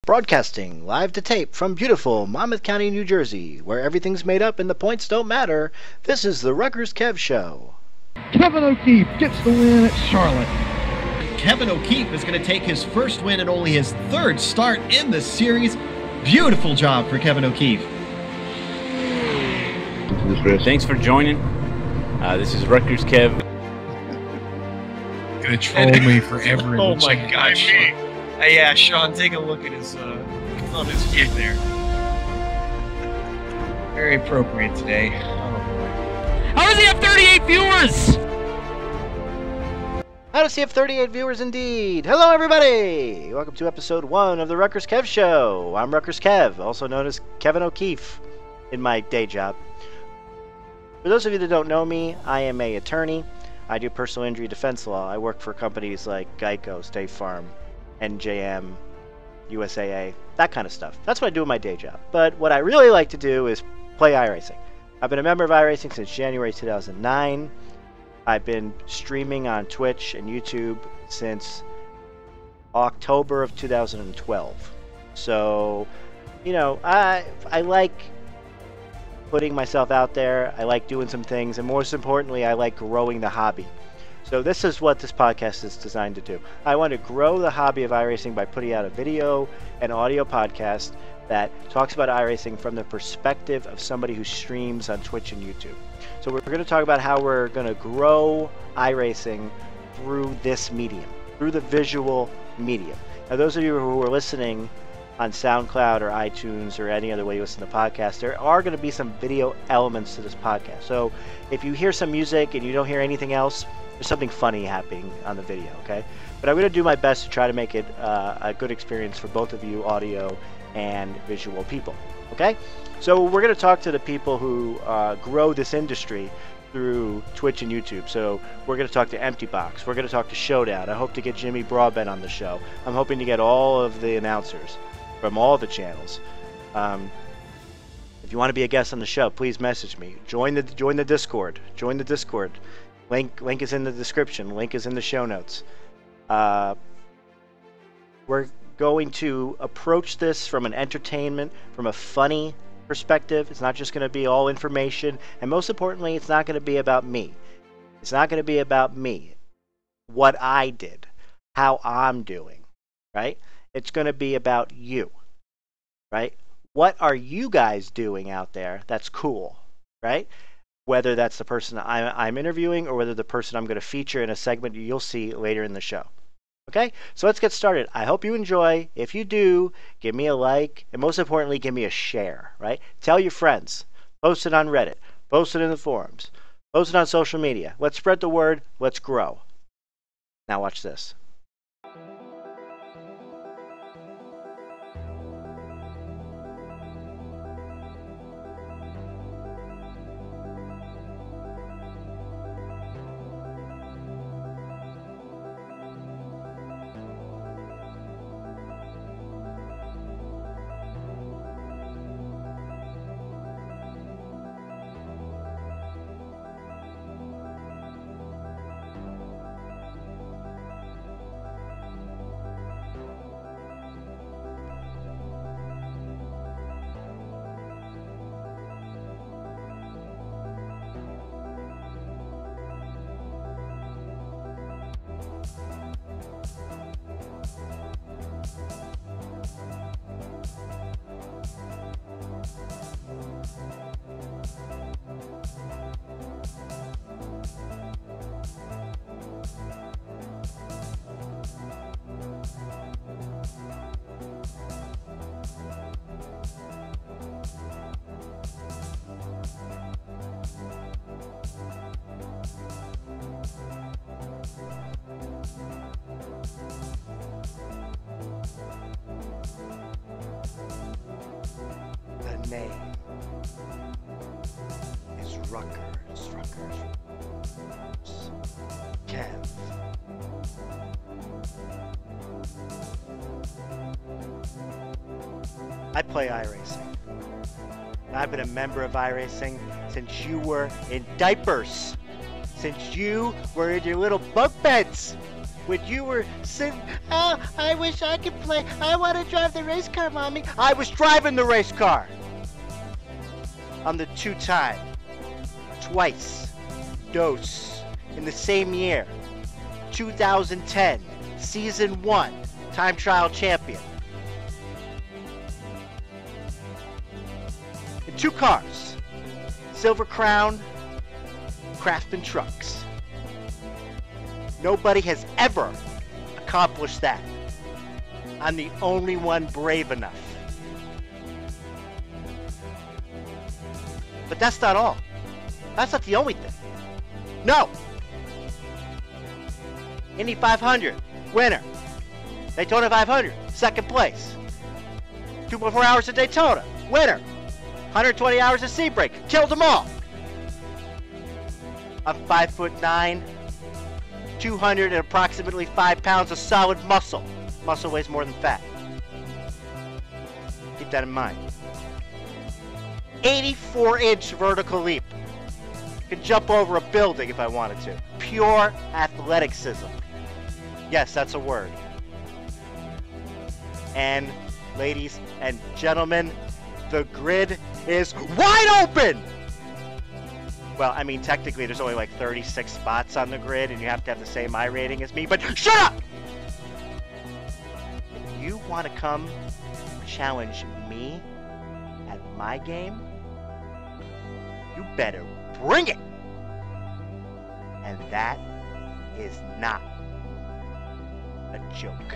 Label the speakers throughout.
Speaker 1: Broadcasting live to tape from beautiful Monmouth County, New Jersey, where everything's made up and the points don't matter. This is the RutgersKev Show.
Speaker 2: Kevin O'Keefe gets the win at Charlotte.
Speaker 3: Kevin O'Keefe is going to take his first win and only his third start in the series. Beautiful job for Kevin O'Keefe.
Speaker 4: Thanks for joining. This is RutgersKev.
Speaker 2: Gonna troll me forever.
Speaker 5: Oh my gosh. Yeah, Sean, take a look at his on his kid there. Very appropriate today. Oh boy.
Speaker 4: How does he have 38 viewers?
Speaker 1: How does he have 38 viewers indeed? Hello everybody! Welcome to episode 1 of the RutgersKev Show. I'm RutgersKev, also known as Kevin O'Keefe in my day job. For those of you that don't know me, I am an attorney. I do personal injury defense law. I work for companies like Geico, State Farm, NJM, USAA, that kind of stuff. That's what I do in my day job. But what I really like to do is play iRacing. I've been a member of iRacing since January 2009. I've been streaming on Twitch and YouTube since October of 2012. So, you know, I like putting myself out there. I like doing some things, and most importantly, I like growing the hobby. So this is what this podcast is designed to do. I want to grow the hobby of iRacing by putting out a video and audio podcast that talks about iRacing from the perspective of somebody who streams on Twitch and YouTube. So we're going to talk about how we're going to grow iRacing through this medium, through the visual medium. Now those of you who are listening on SoundCloud or iTunes or any other way you listen to podcasts, there are going to be some video elements to this podcast. So if you hear some music and you don't hear anything else, there's something funny happening on the video, okay? But I'm going to do my best to try to make it a good experience for both of you audio and visual people, okay? So we're going to talk to the people who grow this industry through Twitch and YouTube. So we're going to talk to Empty Box. We're going to talk to Showdown. I hope to get Jimmy Broadbent on the show. I'm hoping to get all of the announcers from all the channels. If you want to be a guest on the show, please message me. Join the Discord. Join the Discord. Link is in the description. Link is in the show notes. We're going to approach this from an entertainment, from a funny perspective. It's not just going to be all information, and most importantly, it's not going to be about me. It's not going to be about me, what I did, how I'm doing, right? It's going to be about you, right? What are you guys doing out there that's cool, right? Whether that's the person I'm interviewing or whether the person I'm going to feature in a segment you'll see later in the show. Okay, so let's get started. I hope you enjoy. If you do, give me a like, and most importantly, give me a share, right? Tell your friends. Post it on Reddit. Post it in the forums. Post it on social media. Let's spread the word. Let's grow. Now watch this. The name is RutgersKev. I play iRacing. I've been a member of iRacing since you were in diapers. Since you were in your little bunk beds. when you were sitting, oh, I wish I could play. I want to drive the race car, Mommy. I was driving the race car. I'm the two-time, twice, dose, in the same year, 2010, Season 1, Time Trial Champion. In 2 cars, Silver Crown, Craftsman Trucks. Nobody has ever accomplished that. I'm the only one brave enough. But that's not all. That's not the only thing. No! Indy 500, winner. Daytona 500, second place. 2.4 hours at Daytona, winner. 120 hours of Sebring, killed them all. I'm 5'9", 200 and approximately 5 pounds of solid muscle. Muscle weighs more than fat. Keep that in mind. 84-inch vertical leap. Could jump over a building if I wanted to. Pure athleticism. Yes, that's a word. And, ladies and gentlemen, the grid is wide open! Well, I mean, technically there's only like 36 spots on the grid, and you have to have the same rating as me, but shut up! If you want to come challenge me at my game, you better bring it! And that is not a joke.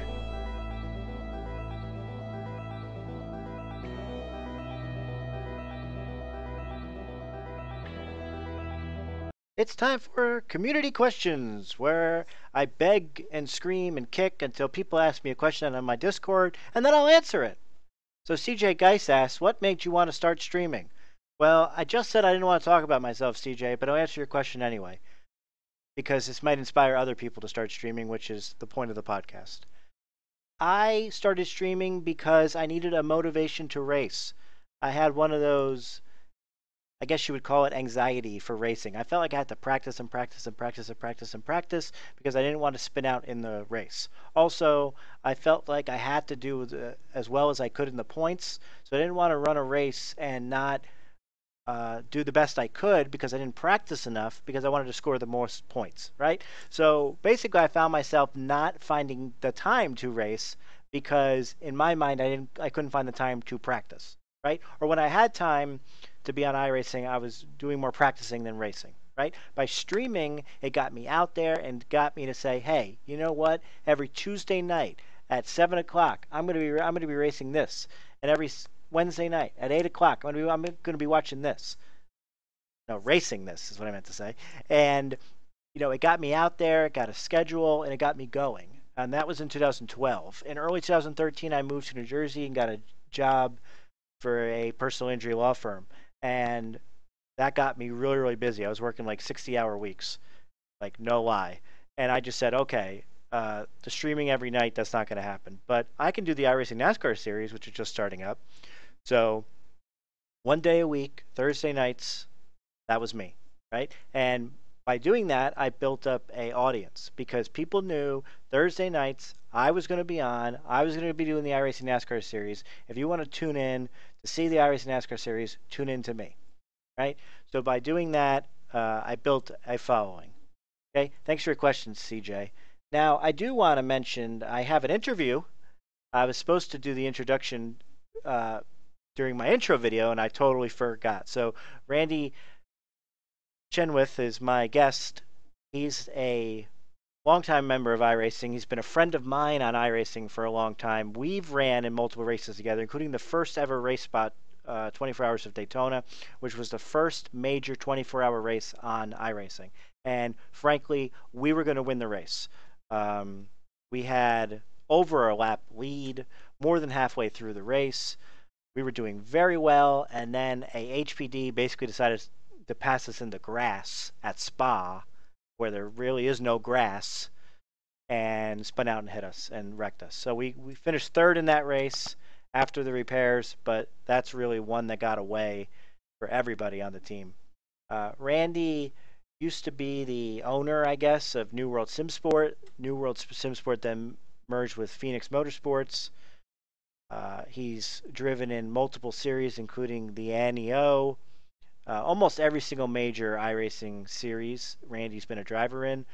Speaker 1: It's time for community questions, where I beg and scream and kick until people ask me a question on my Discord, and then I'll answer it. So CJ Geis asks, what made you want to start streaming? Well, I just said I didn't want to talk about myself, CJ, but I'll answer your question anyway, because this might inspire other people to start streaming, which is the point of the podcast. I started streaming because I needed a motivation to race. I had one of those, I guess you would call it anxiety for racing. I felt like I had to practice and practice and practice and practice and practice because I didn't want to spin out in the race. Also, I felt like I had to do as well as I could in the points, so I didn't want to run a race and not do the best I could because I didn't practice enough because I wanted to score the most points, right? So basically I found myself not finding the time to race because in my mind I couldn't find the time to practice, right? Or when I had time to be on iRacing, I was doing more practicing than racing, right? By streaming, it got me out there and got me to say, hey, you know what? Every Tuesday night at 7 o'clock, I'm gonna be racing this, and every Wednesday night at 8 o'clock, I'm gonna be watching this. No, racing this is what I meant to say. And you know, it got me out there, it got a schedule, and it got me going. And that was in 2012. In early 2013, I moved to New Jersey and got a job for a personal injury law firm. And that got me really, really busy. I was working like 60-hour weeks, like no lie. And I just said, okay, the streaming every night, that's not going to happen. But I can do the iRacing NASCAR series, which is just starting up. So one day a week, Thursday nights, that was me, right? And by doing that, I built up an audience because people knew Thursday nights I was going to be on. I was going to be doing the iRacing NASCAR series. If you want to tune in to see the iRacing NASCAR series, tune in to me, right? So by doing that, I built a following. Okay, thanks for your questions, CJ. Now, I do want to mention I have an interview. I was supposed to do the introduction during my intro video, and I totally forgot. So Randy Chenwith is my guest. He's a longtime member of iRacing. He's been a friend of mine on iRacing for a long time. We've ran in multiple races together, including the first ever RACESPOT 24 Hours of Daytona, which was the first major 24-hour race on iRacing. And frankly, we were going to win the race. We had over a lap lead, more than halfway through the race. We were doing very well, and then a HPD basically decided to pass us in the grass at Spa, where there really is no grass, and spun out and hit us and wrecked us. So we finished third in that race after the repairs, but that's really one that got away for everybody on the team. Randy used to be the owner, I guess, of New World SimSport. New World SimSport then merged with Phoenix Motorsports. He's driven in multiple series, including the NEO, almost every single major iRacing series Randy's been a driver in.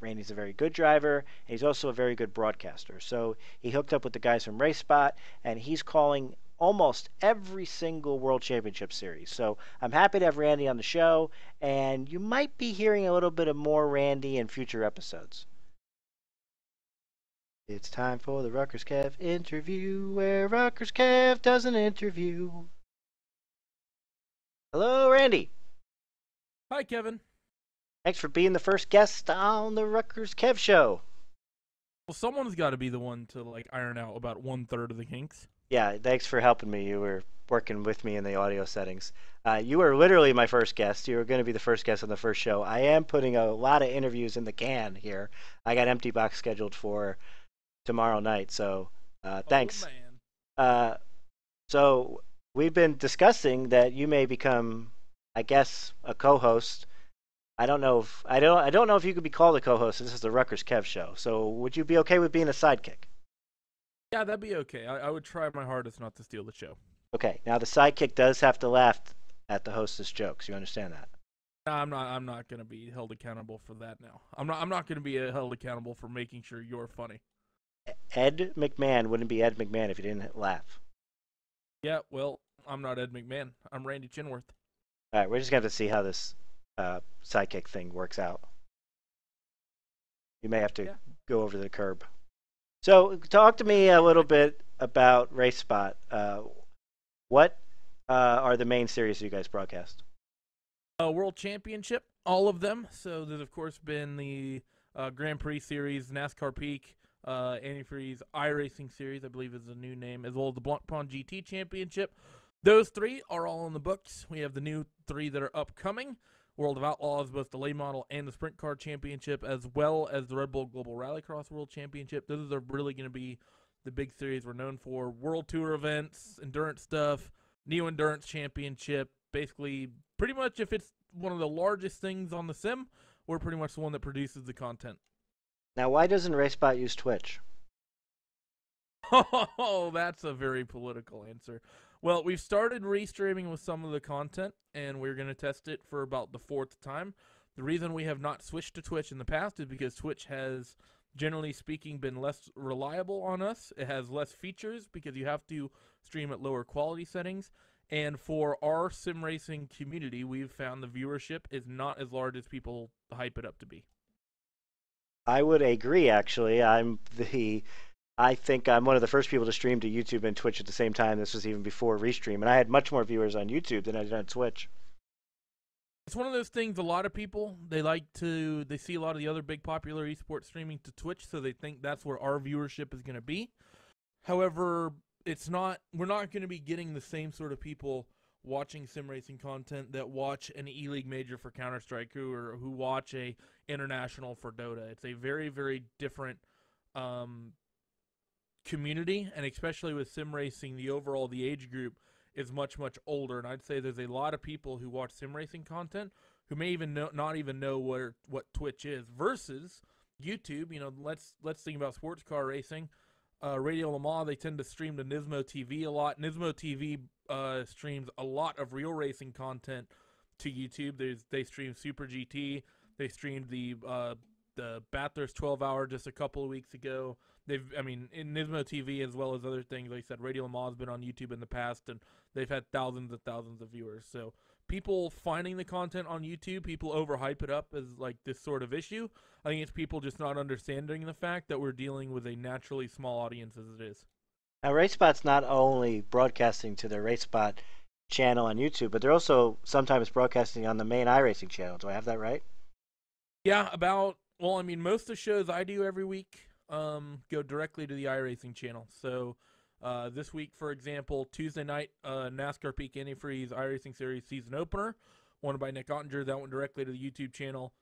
Speaker 1: Randy's a very good driver, and he's also a very good broadcaster. So he hooked up with the guys from RaceSpot, and he's calling almost every single World Championship series. So I'm happy to have Randy on the show, and you might be hearing a little bit of more Randy in future episodes. It's time for the RutgersKev interview, where RutgersKev does an interview. Hello, Randy.
Speaker 6: Hi, Kevin.
Speaker 1: Thanks for being the first guest on the RutgersKev Show.
Speaker 6: Well, someone's got to be the one to iron out about 1/3 of the kinks.
Speaker 1: Yeah, thanks for helping me. You were working with me in the audio settings. You were literally my first guest. You were going to be the first guest on the first show. I am putting a lot of interviews in the can here. I got Empty Box scheduled for tomorrow night, so thanks.
Speaker 6: Oh, man.
Speaker 1: So we've been discussing that you may become, I guess, a co-host. I don't know if you could be called a co-host. This is the RutgersKev Show. So would you be okay with being a sidekick?
Speaker 6: Yeah, that'd be okay. I would try my hardest not to steal the show.
Speaker 1: Okay. Now the sidekick does have to laugh at the hostess jokes. You understand that?
Speaker 6: No, I'm not going to be held accountable for that now. I'm not going to be held accountable for making sure you're funny.
Speaker 1: Ed McMahon wouldn't be Ed McMahon if he didn't laugh.
Speaker 6: Yeah, well, I'm not Ed McMahon. I'm Randy Chinworth.
Speaker 1: All right, we're just going to have to see how this sidekick thing works out. You may have to go over the curb. So talk to me a little bit about RaceSpot. What are the main series you guys broadcast?
Speaker 6: World Championship, all of them. So there's, of course, been the Grand Prix Series, NASCAR Peak, Antifreeze iRacing Series, I believe is the new name, as well as the Blanc Pond GT Championship. Those three are all in the books. We have the new three that are upcoming. World of Outlaws, both the late model and the Sprint Car Championship, as well as the Red Bull Global Rallycross World Championship. Those are really going to be the big series we're known for. World Tour events, endurance stuff, Neo Endurance Championship. Basically, pretty much if it's one of the largest things on the sim, we're pretty much the one that produces the content.
Speaker 1: Now, why doesn't RaceSpot use Twitch?
Speaker 6: Oh, that's a very political answer. Well, we've started restreaming with some of the content, and we're going to test it for about the 4th time. The reason we have not switched to Twitch in the past is because Twitch has, generally speaking, been less reliable on us. It has less features because you have to stream at lower quality settings. And for our sim racing community, we've found the viewership is not as large as people hype it up to be.
Speaker 1: I would agree, actually. I think I'm one of the first people to stream to YouTube and Twitch at the same time. This was even before Restream, and I had much more viewers on YouTube than I did on Twitch.
Speaker 6: It's one of those things, a lot of people, they see a lot of the other big popular esports streaming to Twitch, so they think that's where our viewership is going to be. However, we're not going to be getting the same sort of people watching sim racing content that watch an E-League major for Counter-Strike or who watch a international for Dota. It's a very, very different community, and especially with sim racing, the age group is much, much older, and I'd say there's a lot of people who watch sim racing content who may even not even know what Twitch is versus YouTube. You know, let's think about sports car racing. Radio Le Mans, they tend to stream to Nismo TV a lot. Nismo TV streams a lot of real racing content to YouTube. They stream Super GT. They streamed the Bathurst 12-hour just a couple of weeks ago. In Nismo TV as well as other things, like I said, Radio Le Mans has been on YouTube in the past, and they've had thousands and thousands of viewers. So people finding the content on YouTube, people overhype it up as like this sort of issue. I think it's people just not understanding the fact that we're dealing with a naturally small audience as it is.
Speaker 1: Now, RaceSpot's not only broadcasting to their RaceSpot channel on YouTube, but they're also sometimes broadcasting on the main iRacing channel. Do I have that right?
Speaker 6: Yeah, most of the shows I do every week go directly to the iRacing channel. So this week, for example, Tuesday night, NASCAR Peak Antifreeze iRacing Series season opener, won by Nick Ottinger. That went directly to the YouTube channel.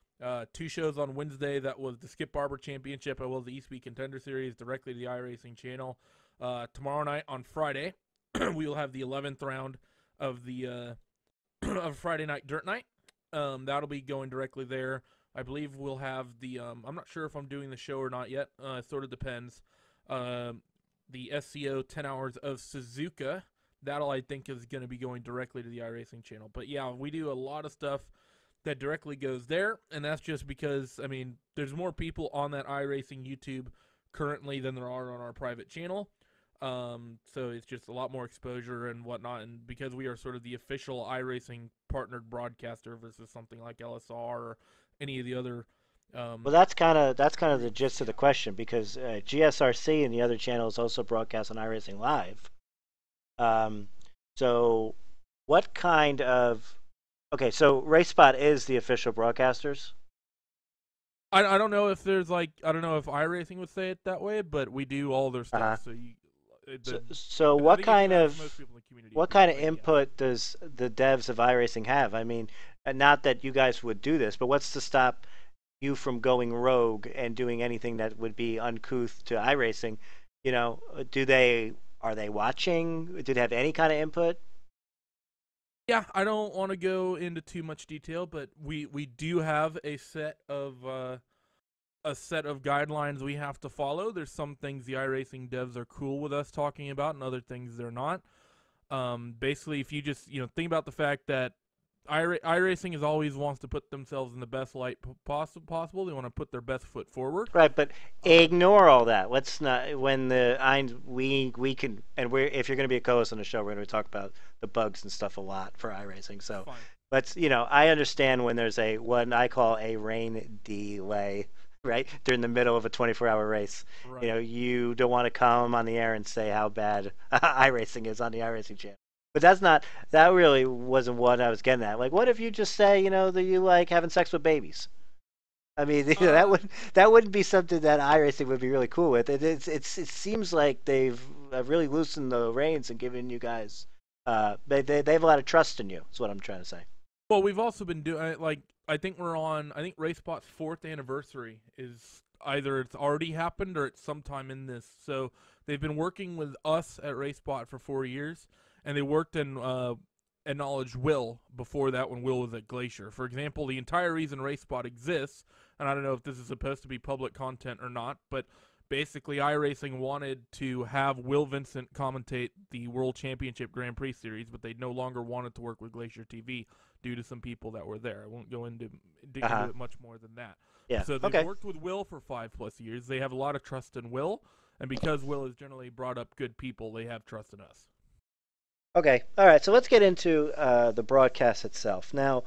Speaker 6: 2 shows on Wednesday. That was the Skip Barber Championship as well as the East Week Contender Series directly to the iRacing channel. Tomorrow night on Friday, we will have the 11th round of the of Friday Night Dirt Night. That'll be going directly there. I believe we'll have the. I'm not sure if I'm doing the show or not yet. It sort of depends. The SCO 10 hours of Suzuka. That'll, I think, is going to be going directly to the iRacing channel. But yeah, we do a lot of stuff that directly goes there, and that's just because, I mean, there's more people on that iRacing YouTube currently than there are on our private channel. So it's just a lot more exposure and whatnot, and because we are sort of the official iRacing partnered broadcaster versus something like LSR or any of the other.
Speaker 1: Well, that's kind of the gist of the question, because GSRC and the other channels also broadcast on iRacing Live. So what kind of... Okay, so RaceSpot is the official broadcasters?
Speaker 6: I don't know if there's like... I don't know if iRacing would say it that way, but we do all their stuff.
Speaker 1: So what kind of input does the devs of iRacing have? I mean, not that you guys would do this, but what's to stop you from going rogue and doing anything that would be uncouth to iRacing? You know, are they watching? Do they have any kind of input?
Speaker 6: Yeah, I don't want to go into too much detail, but we do have a set of guidelines we have to follow. There's some things the iRacing devs are cool with us talking about, and other things they're not. Basically, if you just think about the fact that iRacing is always wants to put themselves in the best light possible. They want to put their best foot forward.
Speaker 1: Right, but ignore all that. Let's not. When we can, and if you're going to be a co-host on the show, we're going to talk about the bugs and stuff a lot for iRacing. So
Speaker 6: Fine.
Speaker 1: let's. I understand when there's what I call a rain delay. Right, during the middle of a 24-hour race,
Speaker 6: right.
Speaker 1: You don't want to come on the air and say how bad iRacing is on the iRacing channel. But that really wasn't what I was getting at. Like, what if you just say, that you like having sex with babies? I mean, that wouldn't be something that iRacing would be really cool with. It seems like they've really loosened the reins and given you guys. They have a lot of trust in you. Is what I'm trying to say.
Speaker 6: Well, we've also been doing I think RaceSpot's 4th anniversary is either it's already happened or it's sometime in this. So they've been working with us at RaceSpot for 4 years. And they worked and acknowledged Will before that when Will was at Glacier. For example, the entire reason RaceSpot exists, and I don't know if this is supposed to be public content or not, but basically iRacing wanted to have Will Vincent commentate the World Championship Grand Prix Series, but they no longer wanted to work with Glacier TV due to some people that were there. I won't go into it much more than that.
Speaker 1: Yeah.
Speaker 6: So they've worked with Will for 5+ years. They have a lot of trust in Will, and because Will has generally brought up good people, they have trust in us.
Speaker 1: Okay, all right. So let's get into the broadcast itself. Now,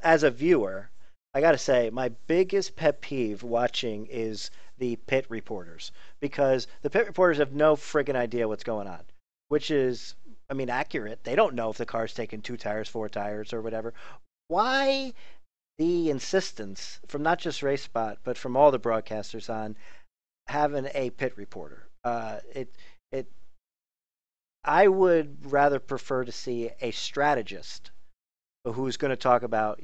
Speaker 1: as a viewer, I got to say my biggest pet peeve watching is the pit reporters, because the pit reporters have no friggin' idea what's going on, which is, I mean, accurate. They don't know if the car's taking 2 tires, 4 tires, or whatever. Why the insistence from not just RaceSpot but from all the broadcasters on having a pit reporter? I would rather prefer to see a strategist who's going to talk about,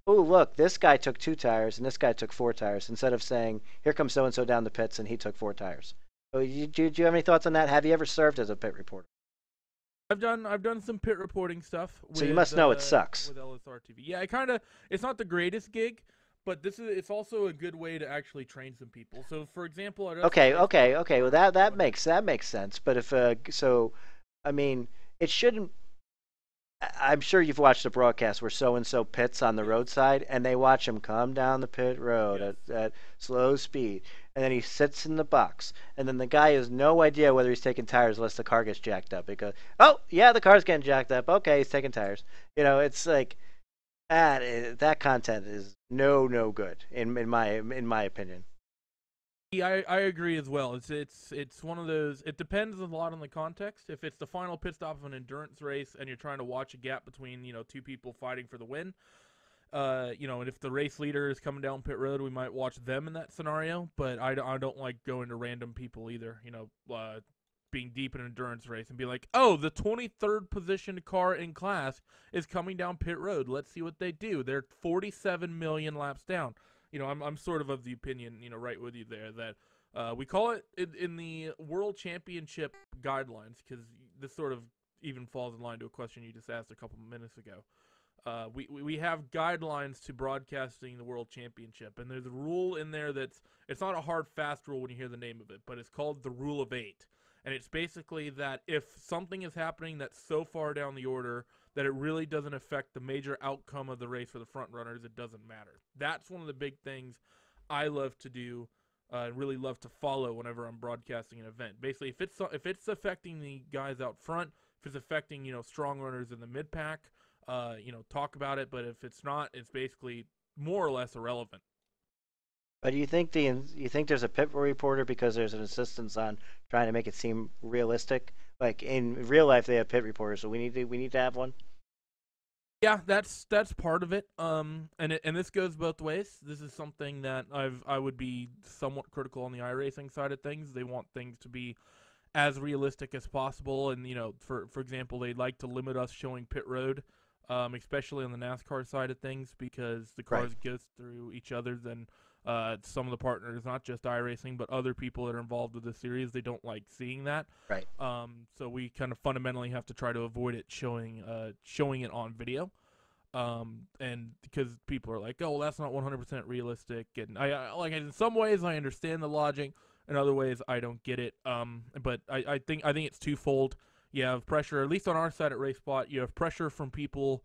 Speaker 1: oh, look, this guy took 2 tires and this guy took 4 tires, instead of saying, here comes so-and-so down the pits and he took 4 tires. So do you have any thoughts on that? Have you ever served as a pit reporter?
Speaker 6: I've done some pit reporting stuff.
Speaker 1: So you must know it sucks.
Speaker 6: With LSR TV. Yeah, it's not the greatest gig, but it's also a good way to actually train some people. So, for example,
Speaker 1: okay. Well, that makes sense. But I mean, it shouldn't. I'm sure you've watched a broadcast where so and so pits on the roadside, and they watch him come down the pit road at slow speed, and then he sits in the box, and then the guy has no idea whether he's taking tires unless the car gets jacked up. Because oh yeah, the car's getting jacked up. Okay, he's taking tires. It's like. That content is no good in my opinion.
Speaker 6: Yeah, I agree as well. It's one of those. It depends a lot on the context. If it's the final pit stop of an endurance race and you're trying to watch a gap between 2 people fighting for the win, and if the race leader is coming down pit road, we might watch them in that scenario. But I don't like going to random people either. Being deep in an endurance race and be like, oh, the 23rd positioned car in class is coming down pit road. Let's see what they do. They're 47 million laps down. I'm sort of the opinion, right with you there, that we call it in the World Championship guidelines, because this sort of even falls in line to a question you just asked a couple of minutes ago. we have guidelines to broadcasting the World Championship, and there's a rule in there it's not a hard, fast rule when you hear the name of it, but it's called the Rule of 8. And it's basically that if something is happening that's so far down the order that it really doesn't affect the major outcome of the race for the front runners, it doesn't matter. That's one of the big things I love to do, and really love to follow whenever I'm broadcasting an event. Basically, if it's affecting the guys out front, if it's affecting strong runners in the mid pack, talk about it. But if it's not, it's basically more or less irrelevant.
Speaker 1: But do you think there's a pit reporter because there's an insistence on trying to make it seem realistic? Like in real life, they have pit reporters, so we need to have one.
Speaker 6: Yeah, that's part of it. And this goes both ways. This is something that I would be somewhat critical on the iRacing side of things. They want things to be as realistic as possible, and for example, they'd like to limit us showing pit road, especially on the NASCAR side of things, because the cars go through each other. Then some of the partners, not just iRacing, but other people that are involved with the series, they don't like seeing that.
Speaker 1: Right.
Speaker 6: So we kind of fundamentally have to try to avoid it showing it on video. And because people are like, oh, well, that's not 100% realistic, and I like, in some ways I understand the logic, in other ways I don't get it. But I think it's twofold. You have pressure, at least on our side at RACESPOT, you have pressure from people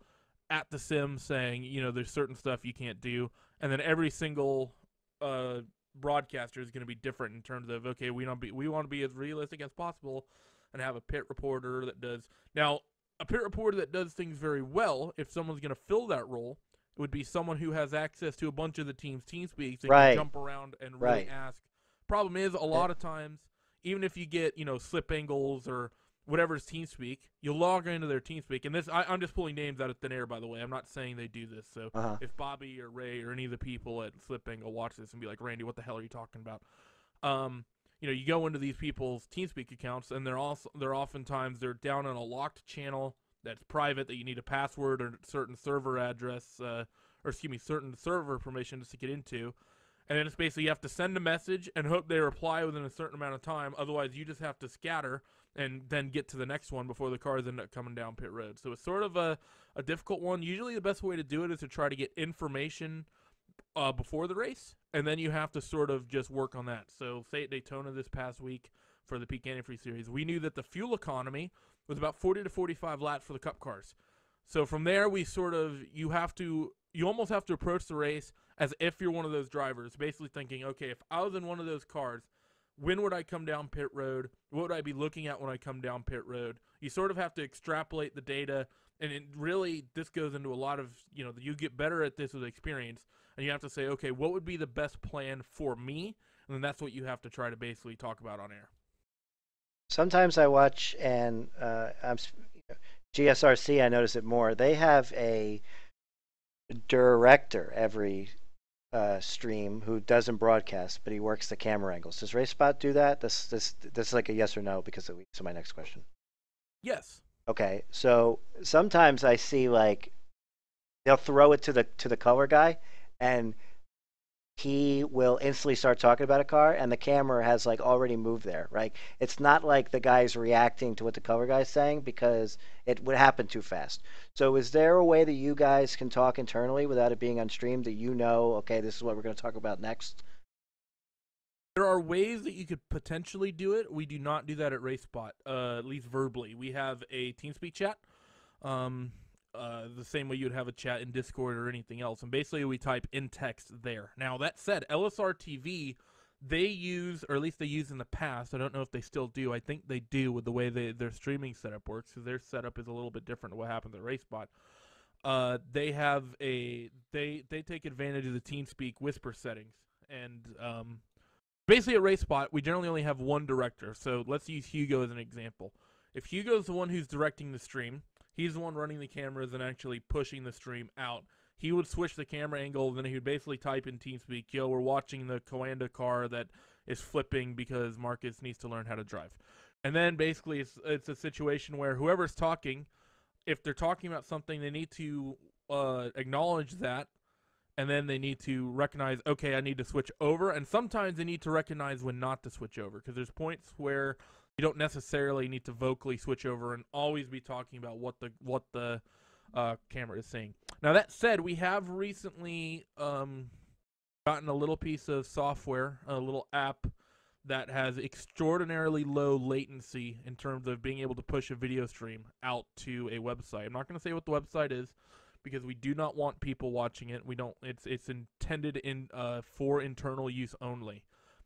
Speaker 6: at the sim saying, there's certain stuff you can't do, and then every single broadcaster is going to be different in terms of, okay, we want to be as realistic as possible and have a pit reporter that does. Now, a pit reporter that does things very well, if someone's going to fill that role, it would be someone who has access to a bunch of the team's team speaks and can jump around and really ask. Problem is, a lot of times, even if you get, slip angles or whatever's TeamSpeak, you'll log into their TeamSpeak. And this, I'm just pulling names out of thin air, by the way. I'm not saying they do this. So if Bobby or Ray or any of the people at Slip Angle watch this and be like, Randy, what the hell are you talking about? You go into these people's TeamSpeak accounts, and they're oftentimes down on a locked channel that's private, that you need a password or certain server address, certain server permissions to get into. And then it's basically you have to send a message and hope they reply within a certain amount of time. Otherwise, you just have to scatter and then get to the next one before the cars end up coming down pit road. So it's sort of a difficult one. Usually the best way to do it is to try to get information before the race, and then you have to sort of just work on that. So say at Daytona this past week for the Peak Antifreeze Series, we knew that the fuel economy was about 40 to 45 laps for the Cup cars. So from there, you almost have to approach the race as if you're one of those drivers, basically thinking, okay, if I was in one of those cars, when would I come down pit road? What would I be looking at when I come down pit road? You sort of have to extrapolate the data, and this goes into a lot of, you get better at this with experience, and you have to say, okay, what would be the best plan for me? And then that's what you have to try to basically talk about on air.
Speaker 1: Sometimes I watch, and GSRC, I notice it more. They have a director every stream who doesn't broadcast, but he works the camera angles. Does RACESPOT do that? This is like a yes or no, because it leads to my next question.
Speaker 6: Yes.
Speaker 1: Okay, so sometimes I see like they'll throw it to the color guy, and he will instantly start talking about a car, and the camera has like already moved there, right? It's not like the guy's reacting to what the color guy's saying, because it would happen too fast. So is there a way that you guys can talk internally without it being on stream, that okay, this is what we're going to talk about next?
Speaker 6: There are ways that you could potentially do it. We do not do that at RACESPOT, at least verbally. We have a TeamSpeak chat, the same way you would have a chat in Discord or anything else. And basically we type in text there. Now, that said, LSR TV, they use, or at least they used in the past, I don't know if they still do, I think they do with the way their streaming setup works, because their setup is a little bit different to what happens at RACESPOT. They take advantage of the TeamSpeak whisper settings. And basically at RACESPOT, we generally only have one director. So let's use Hugo as an example. If Hugo's the one who's directing the stream, he's the one running the cameras and actually pushing the stream out. He would switch the camera angle, and then he would basically type in TeamSpeak, yo, we're watching the Coanda car that is flipping because Marcus needs to learn how to drive. And then basically it's a situation where whoever's talking, if they're talking about something, they need to acknowledge that, and then they need to recognize, okay, I need to switch over. And sometimes they need to recognize when not to switch over, because there's points where you don't necessarily need to vocally switch over and always be talking about what the camera is saying. Now that said, we have recently gotten a little piece of software, a little app that has extraordinarily low latency in terms of being able to push a video stream out to a website. I'm not going to say what the website is because we do not want people watching it. We don't. It's intended for internal use only,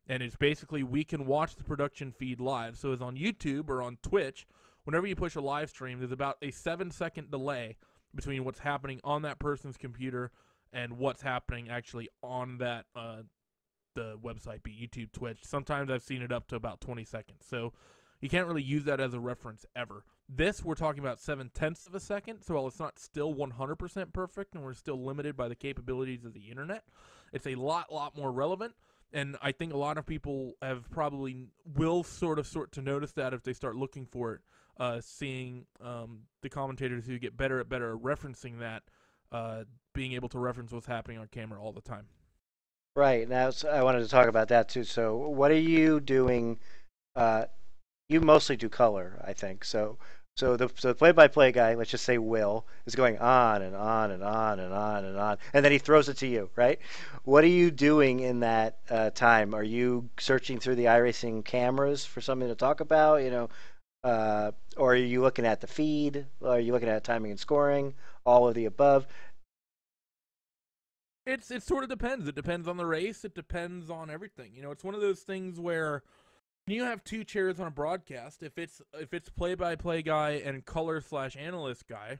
Speaker 6: and it's basically we can watch the production feed live. So it's on YouTube or on Twitch. Whenever you push a live stream, there's about a 7-second delay between what's happening on that person's computer and what's happening actually on that the website, be YouTube, Twitch. Sometimes I've seen it up to about 20 seconds. So you can't really use that as a reference ever. This, we're talking about 0.7 of a second. So while it's not still 100% perfect and we're still limited by the capabilities of the internet, it's a lot more relevant. And I think a lot of people will sort to notice that if they start looking for it, seeing the commentators who get better at referencing that, being able to reference what's happening on camera all the time.
Speaker 1: Right. Now, I wanted to talk about that too. So what are you doing? You mostly do color, I think. So the play-by-play guy, let's just say Will, is going on and on and on and on and on, and then he throws it to you, right? What are you doing in that time? Are you searching through the iRacing cameras for something to talk about, or are you looking at the feed? Are you looking at timing and scoring? All of the above?
Speaker 6: It sort of depends. It depends on the race. It depends on everything. It's one of those things where when you have two chairs on a broadcast, if it's play-by-play guy and color/analyst guy,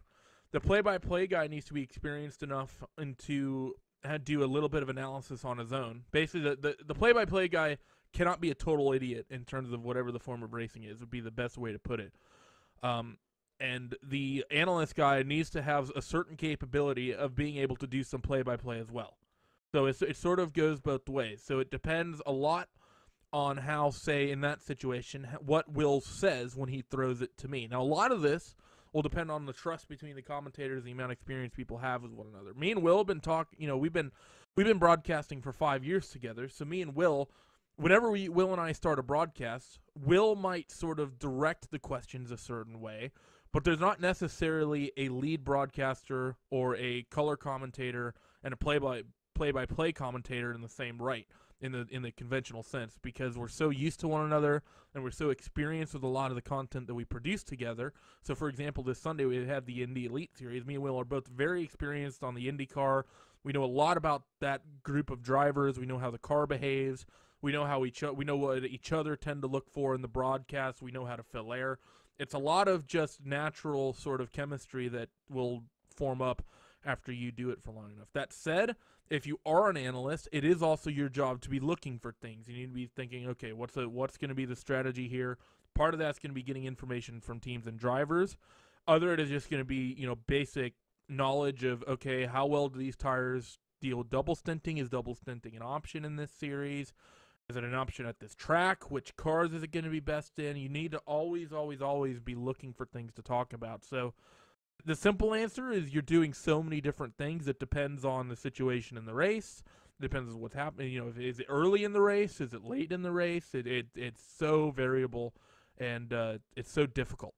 Speaker 6: the play-by-play guy needs to be experienced enough and to do a little bit of analysis on his own. Basically, the play-by-play guy cannot be a total idiot in terms of whatever the form of racing is, would be the best way to put it. And the analyst guy needs to have a certain capability of being able to do some play-by-play as well. So it sort of goes both ways. So it depends a lot on how, say, in that situation, what Will says when he throws it to me. Now, a lot of this will depend on the trust between the commentators and the amount of experience people have with one another. Me and Will have been talking, we've been broadcasting for 5 years together. So me and Will, whenever Will and I start a broadcast, Will might sort of direct the questions a certain way, but there's not necessarily a lead broadcaster or a color commentator and a play-by-play commentator in the same right in the conventional sense, because we're so used to one another and we're so experienced with a lot of the content that we produce together. So, for example, this Sunday we had the Indy Elite Series. Me and Will are both very experienced on the IndyCar. We know a lot about that group of drivers. We know how the car behaves. We know we know what each other tend to look for in the broadcast. We know how to fill air. It's a lot of just natural sort of chemistry that will form up after you do it for long enough. That said, if you are an analyst, it is also your job to be looking for things. You need to be thinking, okay, what's going to be the strategy here? Part of that's going to be getting information from teams and drivers. Other, it is just going to be, basic knowledge of, okay, how well do these tires deal with double stinting? Is double stinting an option in this series? Is it an option at this track? Which cars is it going to be best in? You need to always be looking for things to talk about. So the simple answer is you're doing so many different things. It depends on the situation in the race. It depends on what's happening. Is it early in the race? Is it late in the race? It's so variable, and it's so difficult.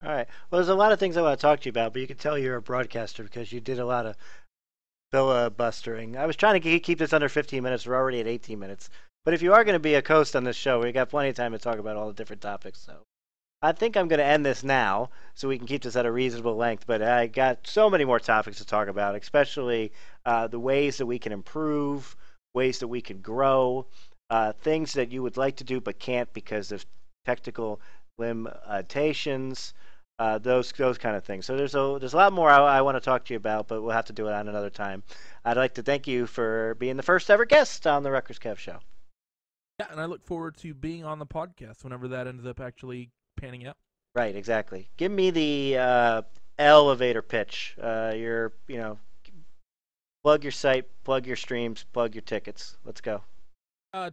Speaker 1: All right. Well, there's a lot of things I want to talk to you about, but you can tell you're a broadcaster because you did a lot of filibustering. I was trying to keep this under 15 minutes. We're already at 18 minutes. But if you are going to be a host on this show, we got plenty of time to talk about all the different topics. So I think I'm going to end this now so we can keep this at a reasonable length. But I got so many more topics to talk about, especially the ways that we can improve, ways that we can grow, things that you would like to do but can't because of technical limitations. Those kind of things. So there's a lot more I want to talk to you about, but we'll have to do it on another time. I'd like to thank you for being the first ever guest on the RutgersKev Show.
Speaker 6: Yeah, and I look forward to being on the podcast whenever that ends up actually panning out.
Speaker 1: Right, exactly. Give me the elevator pitch. Plug your site, plug your streams, plug your tickets. Let's go.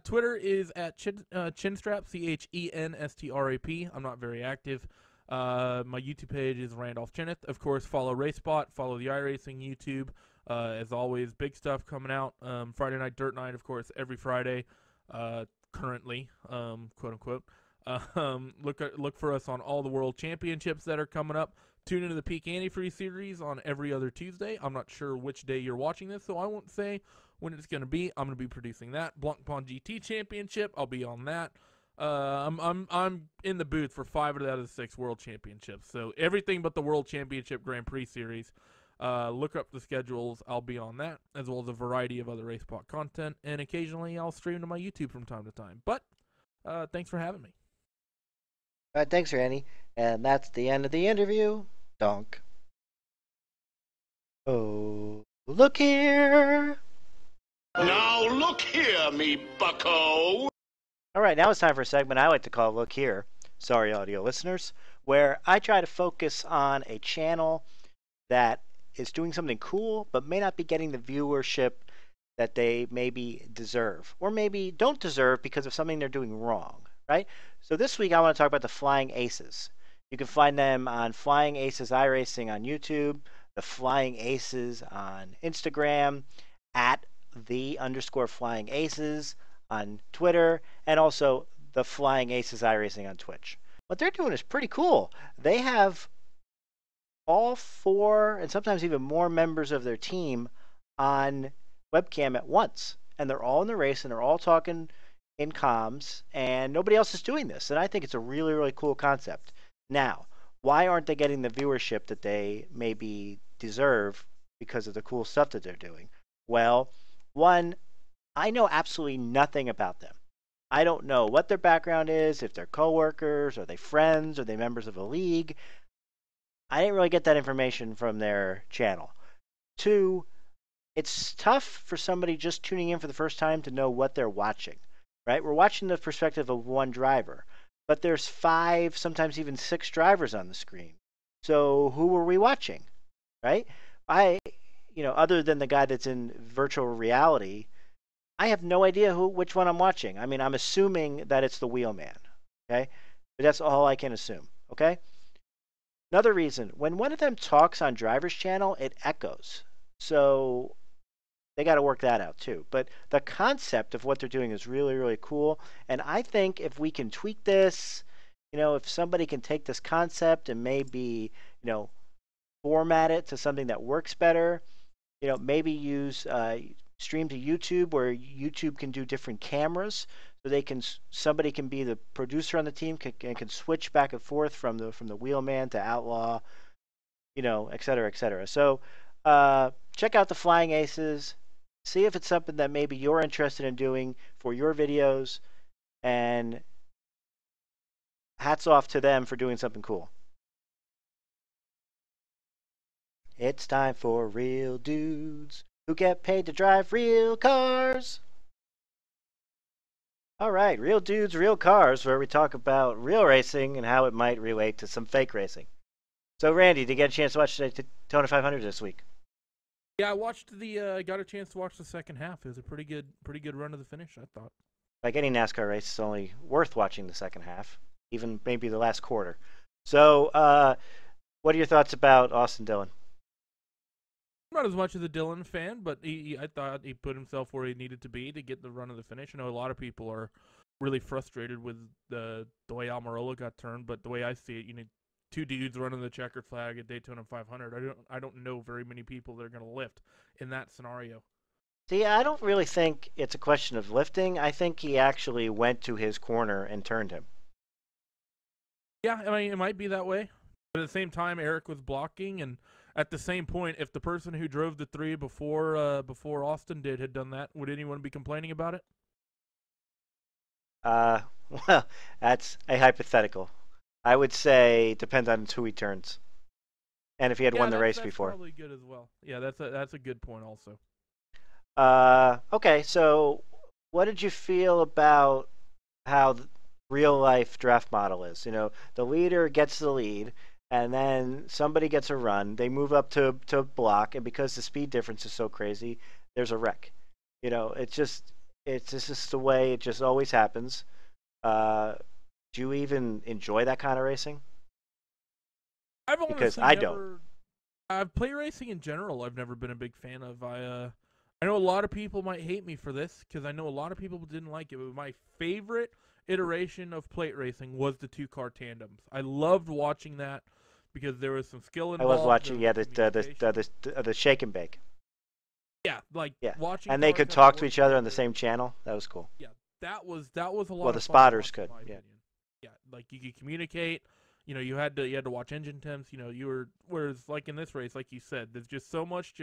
Speaker 6: Twitter is at Chinstrap, ChenStrap. I'm not very active. My YouTube page is Randolph Cheneth. Of course, follow RACESPOT, follow the iRacing YouTube. As always, big stuff coming out. Friday Night Dirt Night, of course, every Friday, currently, quote unquote. Look for us on all the World Championships that are coming up. Tune into the Peak Antifreeze series on every other Tuesday. I'm not sure which day you're watching this, so I won't say when it's going to be. I'm going to be producing that. Blancpain GT Championship, I'll be on that. I'm in the booth for 5 out of the 6 World Championships. So everything but the World Championship Grand Prix series. Look up the schedules. I'll be on that, as well as a variety of other RACESPOT content. And occasionally I'll stream to my YouTube from time to time. But thanks for having me.
Speaker 1: All right, thanks, Randy. And that's the end of the interview. Donk. Oh, look here.
Speaker 7: Now look here, me bucko.
Speaker 1: All right, now it's time for a segment I like to call Look Here. Sorry, audio listeners, where I try to focus on a channel that is doing something cool but may not be getting the viewership that they maybe deserve, or maybe don't deserve because of something they're doing wrong, right? So this week I want to talk about the Flying Aces. You can find them on Flying Aces iRacing on YouTube, the Flying Aces on Instagram, at _Flying Aces on Twitter, and also the Flying Aces iRacing on Twitch. What they're doing is pretty cool. They have all 4 and sometimes even more members of their team on webcam at once, and they're all in the race and they're all talking in comms, and nobody else is doing this, and I think it's a really, really cool concept. Now, why aren't they getting the viewership that they maybe deserve because of the cool stuff that they're doing? Well, one, I know absolutely nothing about them. I don't know what their background is, if they're coworkers, are they friends, are they members of a league. I didn't really get that information from their channel. 2, it's tough for somebody just tuning in for the first time to know what they're watching, right? We're watching the perspective of one driver, but there's 5, sometimes even 6 drivers on the screen. So who are we watching, right? Other than the guy that's in virtual reality, I have no idea which one I'm watching. I mean, I'm assuming that it's the wheelman, okay? But that's all I can assume, okay? Another reason, when one of them talks on Driver's Channel, it echoes. So they got to work that out too. But the concept of what they're doing is really, really cool. And I think if we can tweak this, if somebody can take this concept and maybe, format it to something that works better, maybe use stream to YouTube, where YouTube can do different cameras, so somebody can be the producer on the team and can switch back and forth from the wheelman to outlaw, et cetera, et cetera. So check out the Flying Aces, see if it's something that maybe you're interested in doing for your videos, and hats off to them for doing something cool. It's time for Real Dudes who get paid to drive real cars. All right, Real Dudes, Real Cars, where we talk about real racing and how it might relate to some fake racing. So, Randy, did you get a chance to watch the Daytona 500 this week?
Speaker 6: Yeah, I watched got a chance to watch the second half. It was a pretty good run to the finish, I thought.
Speaker 1: Like any NASCAR race, it's only worth watching the second half, even maybe the last quarter. So, what are your thoughts about Austin Dillon?
Speaker 6: I'm not as much as a Dillon fan, but I thought he put himself where he needed to be to get the run of the finish. I know a lot of people are really frustrated with the way Almirola got turned, but the way I see it, you need 2 dudes running the checkered flag at Daytona 500. I don't know very many people that are going to lift in that scenario.
Speaker 1: See, I don't really think it's a question of lifting. I think he actually went to his corner and turned him.
Speaker 6: Yeah, I mean, it might be that way. But at the same time, Eric was blocking, and at the same point, if the person who drove the 3 before Austin had done that, would anyone be complaining about it?
Speaker 1: Well, that's a hypothetical. I would say it depends on who he turns, and if he had won the race before.
Speaker 6: That's probably good as well. Yeah, that's a good point also.
Speaker 1: Okay, so what did you feel about how the real life draft model is? The leader gets the lead, and then somebody gets a run. They move up to block, and because the speed difference is so crazy, there's a wreck. It's just the way it just always happens. Do you even enjoy that kind of racing? Because I don't.
Speaker 6: Play racing in general, I've never been a big fan of. I know a lot of people might hate me for this because I know a lot of people didn't like it. But my favorite iteration of plate racing was the two-car tandems. I loved watching that because there was some skill
Speaker 1: I
Speaker 6: involved.
Speaker 1: was watching,
Speaker 6: there
Speaker 1: yeah,
Speaker 6: was communication.
Speaker 1: the shake and bake.
Speaker 6: Yeah, like
Speaker 1: Yeah,
Speaker 6: watching.
Speaker 1: and they
Speaker 6: cars
Speaker 1: could
Speaker 6: have
Speaker 1: talk to
Speaker 6: work
Speaker 1: each other on the
Speaker 6: together.
Speaker 1: same channel. That was cool.
Speaker 6: Yeah, that was a lot
Speaker 1: Well,
Speaker 6: of
Speaker 1: the
Speaker 6: fun to
Speaker 1: spotters
Speaker 6: watch,
Speaker 1: could,
Speaker 6: in my
Speaker 1: yeah.
Speaker 6: opinion. Yeah, like you could communicate. You know, you had to watch engine temps. You know, whereas like in this race, like you said, there's just so much.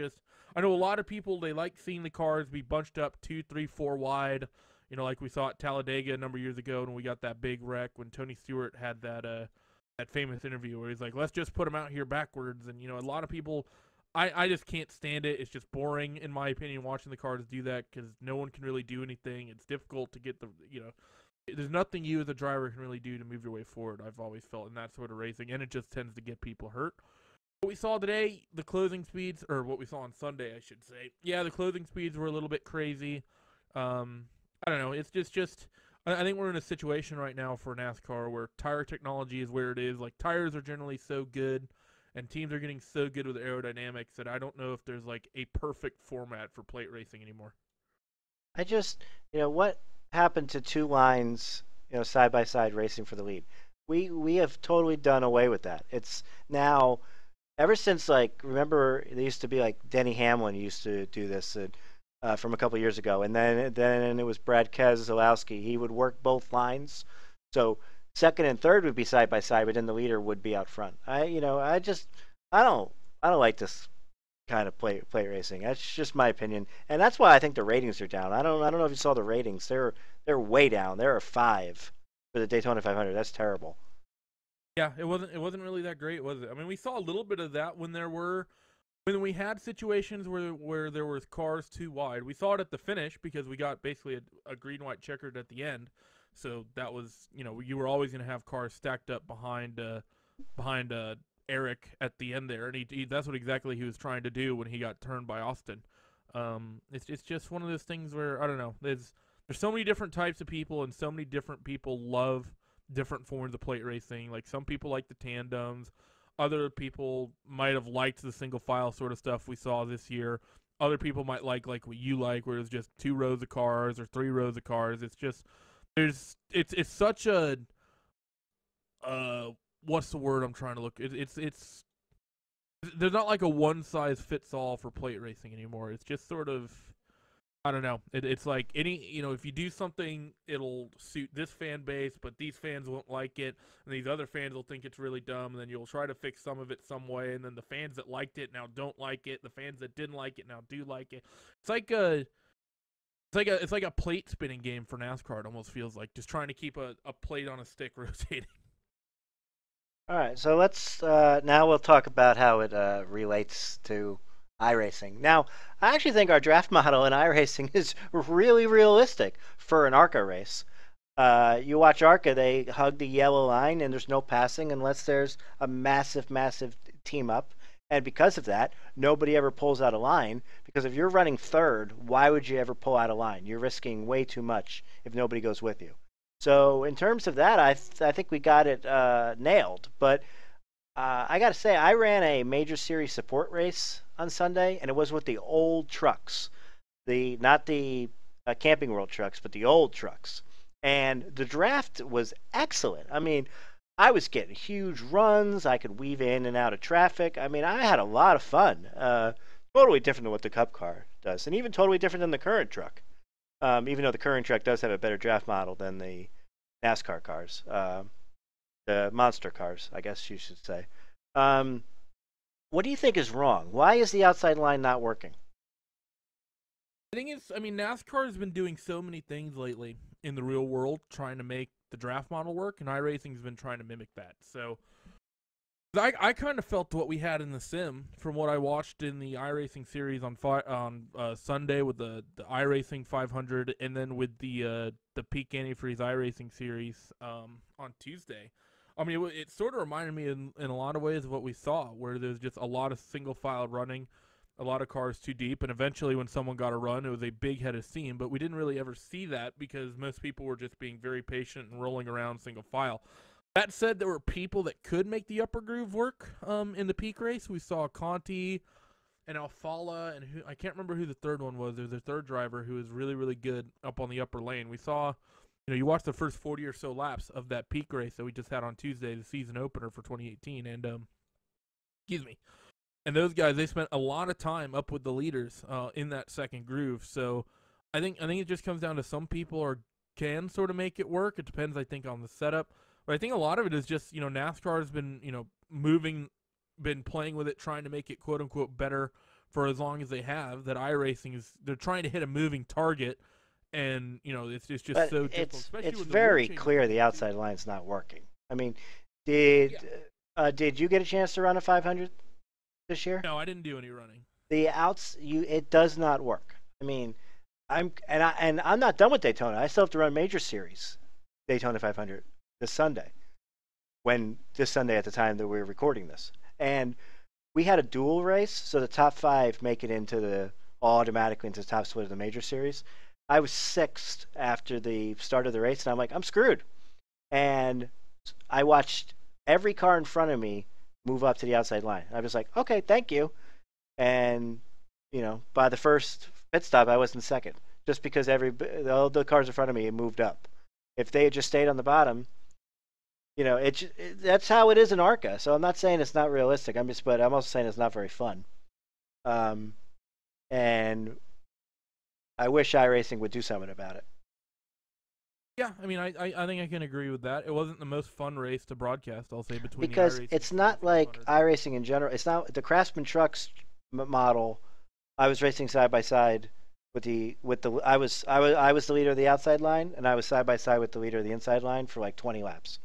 Speaker 6: I know a lot of people, they like seeing the cars be bunched up 2, 3, 4 wide. You know, like we saw at Talladega a number of years ago when we got that big wreck when Tony Stewart had that famous interview where he's like, let's just put them out here backwards. And, you know, a lot of people, I just can't stand it. It's just boring, in my opinion, watching the cars do that because no one can really do anything. It's difficult to get there's nothing you as a driver can really do to move your way forward, I've always felt, in that sort of racing, and it just tends to get people hurt. What we saw today, the closing speeds, or what we saw on Sunday, I should say. Yeah, the closing speeds were a little bit crazy. I don't know. It's just I think we're in a situation right now for NASCAR where tire technology is where it is. Like, tires are generally so good, and teams are getting so good with aerodynamics that I don't know if there's, like, a perfect format for plate racing anymore.
Speaker 1: What happened to two lines, side by side racing for the lead? We have totally done away with that. It's now, ever since, like, remember they used to be like Denny Hamlin used to do this from a couple years ago, and then it was Brad Keselowski. He would work both lines, so second and third would be side by side, but then the leader would be out front. I don't like this kind of plate racing. That's just my opinion, and that's why I think the ratings are down. I don't know if you saw the ratings. They're way down. They're a 5 for the Daytona 500. That's terrible.
Speaker 6: Yeah, it wasn't really that great, was it? I mean, we saw a little bit of that when we had situations where there was cars too wide. We saw it at the finish because we got basically a green-white checkered at the end. So that was, you were always going to have cars stacked up behind Eric at the end there, and that's what exactly he was trying to do when he got turned by Austin. It's just one of those things where, I don't know, there's so many different types of people, and so many different people love different forms of plate racing. Like, some people like the tandems. Other people might have liked the single file sort of stuff we saw this year. Other people might like what you like, where it's just 2 rows of cars or 3 rows of cars. It's just it's such a what's the word I'm trying to look? It's there's not like a one size fits all for plate racing anymore. It's just sort of, I don't know. It's like any, if you do something, it'll suit this fan base, but these fans won't like it, and these other fans will think it's really dumb, and then you'll try to fix some of it some way, and then the fans that liked it now don't like it. The fans that didn't like it now do like it. It's like a plate spinning game for NASCAR. It almost feels like, just trying to keep a plate on a stick rotating.
Speaker 1: All right, so let's now we'll talk about how it relates to iRacing. Now, I actually think our draft model in iRacing is really realistic for an ARCA race. You watch ARCA, they hug the yellow line, and there's no passing unless there's a massive team up. And because of that, nobody ever pulls out a line, because if you're running third, why would you ever pull out a line? You're risking way too much if nobody goes with you. So in terms of that, I think we got it nailed. But I got to say, I ran a major series support race on Sunday, and it was with the old trucks, not the Camping World trucks, but the old trucks. And the draft was excellent. I mean, I was getting huge runs. I could weave in and out of traffic. I mean, I had a lot of fun. Totally different than what the Cup car does, and even totally different than the current truck. Even though the current truck does have a better draft model than the NASCAR cars, the monster cars, I guess you should say. What do you think is wrong? Why is the outside line not working?
Speaker 6: The thing is, I mean, NASCAR has been doing so many things lately in the real world, trying to make the draft model work, and iRacing has been trying to mimic that. So I kind of felt what we had in the sim from what I watched in the iRacing series on Sunday with the iRacing 500, and then with the Peak Antifreeze iRacing series on Tuesday. I mean, it sort of reminded me in a lot of ways of what we saw, where there's just a lot of single file running, a lot of cars too deep, and eventually when someone got a run, it was a big headed seam, but we didn't really ever see that because most people were just being very patient and rolling around single file. That said, there were people that could make the upper groove work in the peak race. We saw Conti and Alfala, and I can't remember who the third one was. There was a third driver who was really, really good up on the upper lane. We saw you watch the first 40 or so laps of that peak race that we just had on Tuesday, the season opener for 2018, and excuse me. And those guys, they spent a lot of time up with the leaders in that second groove. So I think it just comes down to some people can sort of make it work. It depends, I think, on the setup. But I think a lot of it is just, NASCAR has been, been playing with it, trying to make it quote unquote better for as long as they have. That iRacing they're trying to hit a moving target, and it's just
Speaker 1: but
Speaker 6: so difficult.
Speaker 1: It's very clear the outside line's not working. I mean, did you get a chance to run a 500 this year?
Speaker 6: No, I didn't do any running.
Speaker 1: It does not work. I mean, I'm not done with Daytona. I still have to run Major Series Daytona 500 this Sunday. This Sunday at the time that we were recording this, and we had a dual race, so the top 5 make it into automatically into the top split of the Major Series. I was 6th after the start of the race, and I'm like, I'm screwed. And I watched every car in front of me move up to the outside line. I was like, okay, thank you. And by the first pit stop, I wasn't second, just because all the cars in front of me moved up. If they had just stayed on the bottom, that's how it is in ARCA. So I'm not saying it's not realistic. But I'm also saying it's not very fun. And I wish iRacing would do something about it.
Speaker 6: Yeah, I mean, I think I can agree with that. It wasn't the most fun race to broadcast, I'll say, between
Speaker 1: because
Speaker 6: the
Speaker 1: it's not like iRacing in general. It's not the Craftsman Trucks model. I was racing side by side I was the leader of the outside line, and I was side by side with the leader of the inside line for like 20 laps.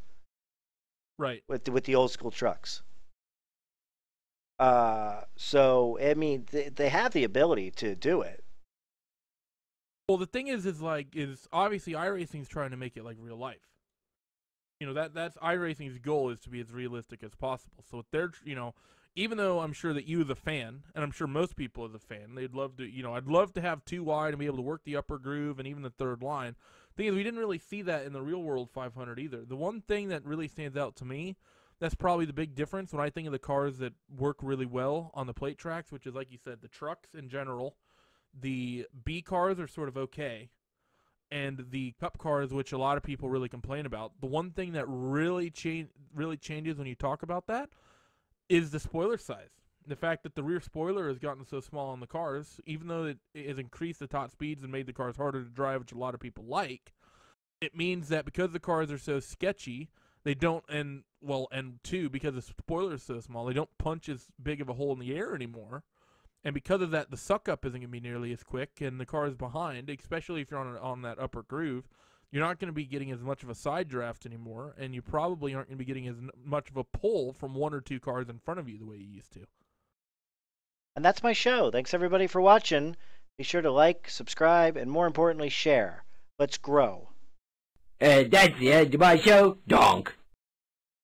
Speaker 6: Right.
Speaker 1: With the old school trucks. So I mean, they have the ability to do it.
Speaker 6: Well, the thing is obviously iRacing's trying to make it like real life. That's iRacing's goal, is to be as realistic as possible. So if they're, even though I'm sure that you as a fan, and I'm sure most people as a fan, they'd love to, I'd love to have 2 wide and be able to work the upper groove and even the third line. The thing is, we didn't really see that in the real world 500 either. The one thing that really stands out to me, that's probably the big difference when I think of the cars that work really well on the plate tracks, which is, like you said, the trucks in general. The B cars are sort of okay, and the Cup cars, which a lot of people really complain about. The one thing that really changes when you talk about that is the spoiler size. The fact that the rear spoiler has gotten so small on the cars, even though it has increased the top speeds and made the cars harder to drive, which a lot of people like, it means that because the cars are so sketchy, they don't, and 2, because the spoiler is so small, they don't punch as big of a hole in the air anymore. And because of that, the suck-up isn't going to be nearly as quick, and the car is behind, especially if you're on that upper groove. You're not going to be getting as much of a side draft anymore, and you probably aren't going to be getting as much of a pull from 1 or 2 cars in front of you the way you used to.
Speaker 1: And that's my show. Thanks, everybody, for watching. Be sure to like, subscribe, and more importantly, share. Let's grow.
Speaker 8: That's the end of my show. Donk.